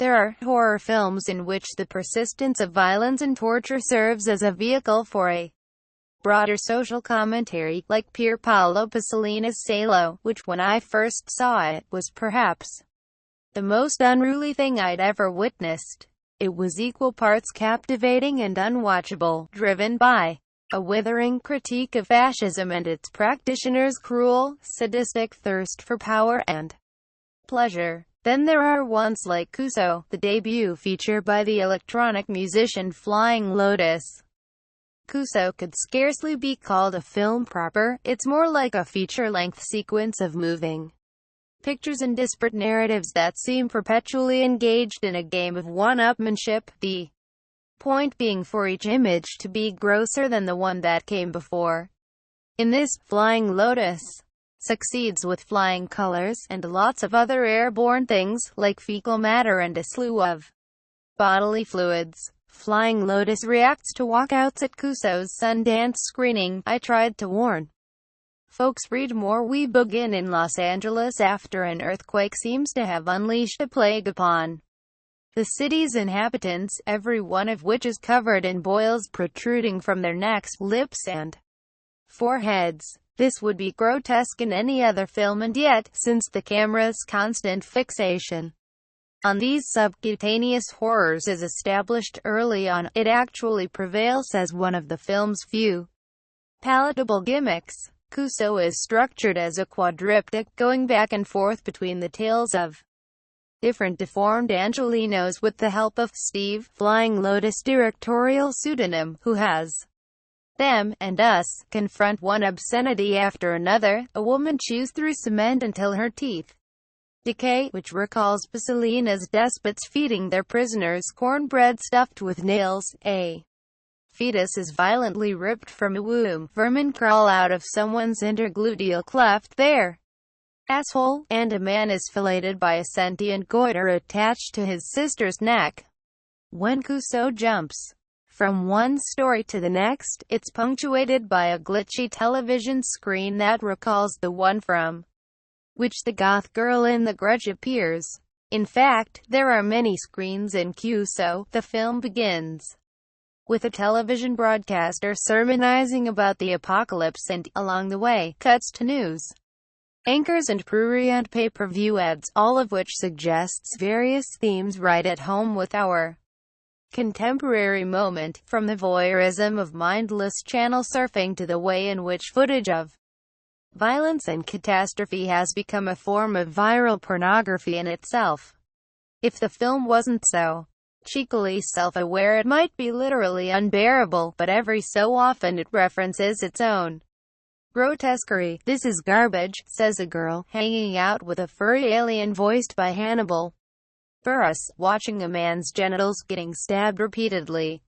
There are horror films in which the persistence of violence and torture serves as a vehicle for a broader social commentary, like Pier Paolo Pasolini's Salo, which when I first saw it, was perhaps the most unruly thing I'd ever witnessed. It was equal parts captivating and unwatchable, driven by a withering critique of fascism and its practitioners' cruel, sadistic thirst for power and pleasure. Then there are ones like Kuso, the debut feature by the electronic musician Flying Lotus. Kuso could scarcely be called a film proper, it's more like a feature-length sequence of moving pictures and disparate narratives that seem perpetually engaged in a game of one-upmanship, the point being for each image to be grosser than the one that came before. In this, Flying Lotus succeeds with flying colors, and lots of other airborne things, like fecal matter and a slew of bodily fluids. Flying Lotus reacts to walkouts at Kuso's Sundance screening. I tried to warn folks, read more. We begin in Los Angeles after an earthquake seems to have unleashed a plague upon the city's inhabitants, every one of which is covered in boils protruding from their necks, lips and foreheads. This would be grotesque in any other film, and yet, since the camera's constant fixation on these subcutaneous horrors is established early on, it actually prevails as one of the film's few palatable gimmicks. Kuso is structured as a quadriptych, going back and forth between the tales of different deformed Angelinos with the help of Steve, Flying Lotus' directorial pseudonym, who has them, and us, confront one obscenity after another. A woman chews through cement until her teeth decay, which recalls Pasolini's despots feeding their prisoners cornbread stuffed with nails. A fetus is violently ripped from a womb. Vermin crawl out of someone's intergluteal cleft there. Asshole, and a man is filleted by a sentient goiter attached to his sister's neck. When Kuso jumps from one story to the next, it's punctuated by a glitchy television screen that recalls the one from which the goth girl in The Grudge appears. In fact, there are many screens in Kuso. The film begins with a television broadcaster sermonizing about the apocalypse and, along the way, cuts to news anchors and prurient pay-per-view ads, all of which suggests various themes right at home with our contemporary moment, from the voyeurism of mindless channel surfing to the way in which footage of violence and catastrophe has become a form of viral pornography in itself. If the film wasn't so cheekily self-aware, it might be literally unbearable, but every so often it references its own grotesquerie. "This is garbage," says a girl, hanging out with a furry alien voiced by Hannibal Buress, watching a man's genitals getting stabbed repeatedly.